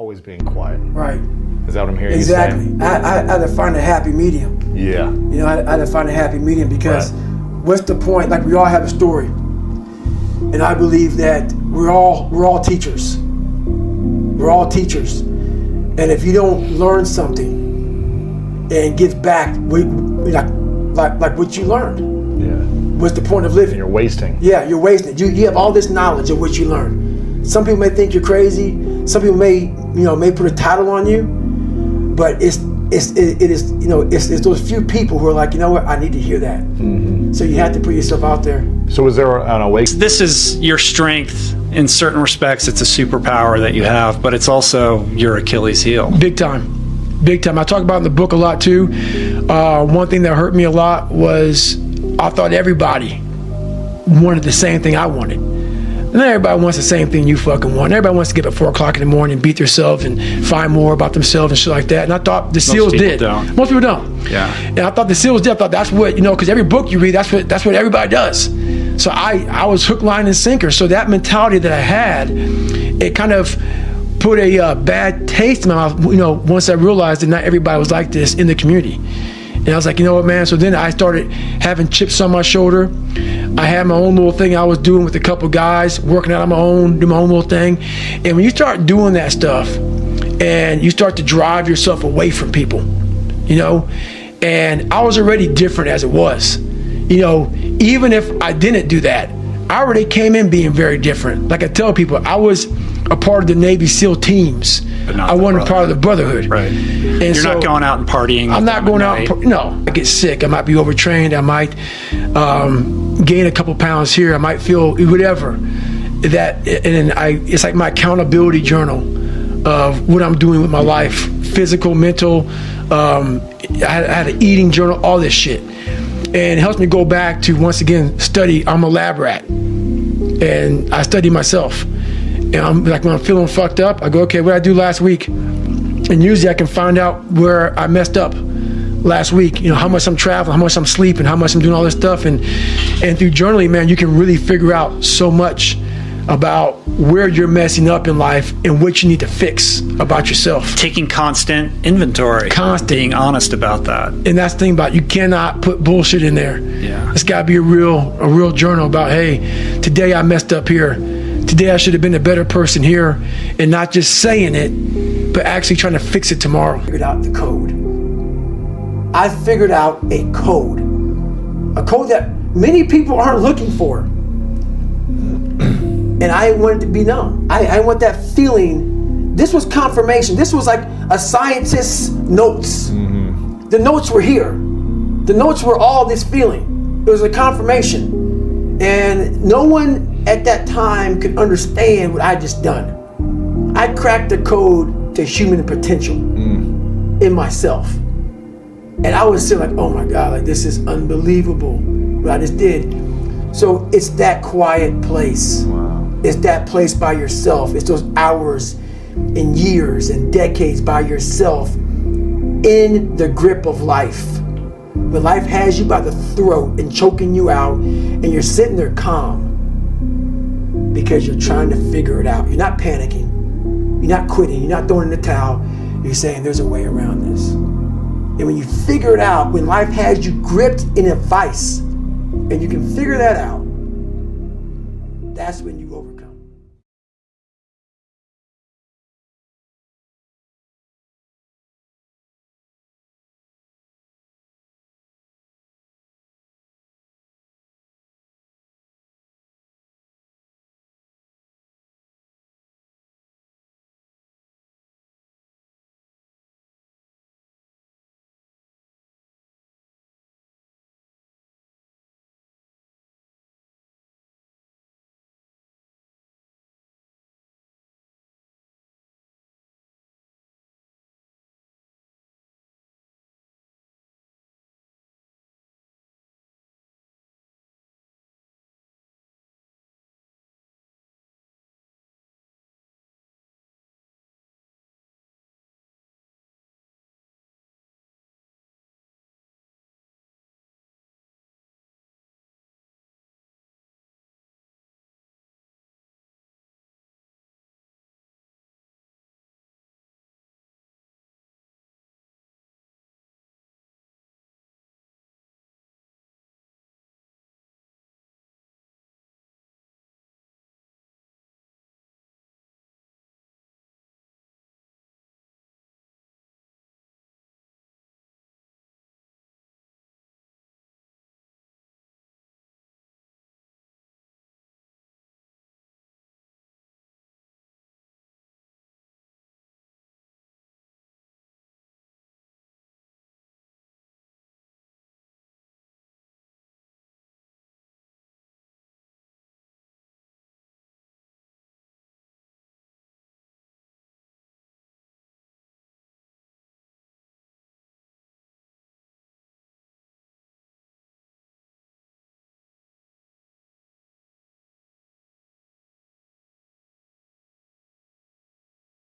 always being quiet. Right. Is that what I'm hearing Exactly. you saying? I had to find a happy medium. Yeah. You know, I had to find a happy medium because what's the point? Like, we all have a story. And I believe that we're all teachers. We're all teachers. And if you don't learn something and give back like what you learned, what's the point of living? You're wasting. Yeah, you're wasting. You have all this knowledge of what you learned. Some people may think you're crazy. Some people may put a title on you, but it is those few people who are like, you know what, I need to hear that. Mm-hmm. So you have to put yourself out there. So is there an awakening? This is your strength. In certain respects, it's a superpower that you have, but it's also your Achilles heel. Big time. Big time. I talk about it in the book a lot too. One thing that hurt me a lot was I thought everybody wanted the same thing I wanted. And everybody wants the same thing you fucking want. Everybody wants to get up at 4 o'clock in the morning and beat themselves and find more about themselves and shit like that. And I thought the SEALs did. Don't. Most people don't. Yeah. And I thought the SEALs did. I thought that's what, because every book you read, that's what everybody does. So I was hook, line, and sinker. So that mentality that I had, it kind of put a bad taste in my mouth, once I realized that not everybody was like this in the community. And I was like, you know what, man? So then I started having chips on my shoulder. I had my own little thing I was doing with a couple guys, working out on my own, doing my own little thing. And when you start doing that stuff and you start to drive yourself away from people, and I was already different as it was. Even if I didn't do that, I already came in being very different. Like I tell people, I was a part of the Navy SEAL teams. But not I wasn't a part of the brotherhood. Right. And You're not going out and partying. I'm not going out. No. I get sick. I might be overtrained. I might gain a couple pounds here. I might feel whatever. It's like my accountability journal of what I'm doing with my life, physical, mental. I had an eating journal, all this shit. And it helps me go back to, once again, study. I'm a lab rat. And I study myself. And I'm like, when I'm feeling fucked up, I go, okay, what did I do last week? And usually I can find out where I messed up last week. How much I'm traveling, how much I'm sleeping, how much I'm doing all this stuff. And through journaling, man, you can really figure out so much about where you're messing up in life and what you need to fix about yourself. Taking constant inventory. Being honest about that. And that's the thing about, you cannot put bullshit in there. Yeah. It's got to be a real journal about, hey, today I messed up here. Today I should have been a better person here, and not just saying it, but actually trying to fix it tomorrow. I figured out the code. I figured out a code that many people aren't looking for. And I wanted to be known. I want that feeling. This was confirmation. This was like a scientist's notes. Mm-hmm. The notes were here. The notes were all this feeling. It was a confirmation. And no one at that time could understand what I just done. I cracked the code to human potential in myself. And I was still like, oh my God, like this is unbelievable what I just did. So it's that quiet place. Wow. It's that place by yourself. It's those hours and years and decades by yourself in the grip of life. When life has you by the throat and choking you out, and you're sitting there calm because you're trying to figure it out. You're not panicking. You're not quitting. You're not throwing in the towel. You're saying there's a way around this. And when you figure it out, when life has you gripped in a vice, and you can figure that out, that's when you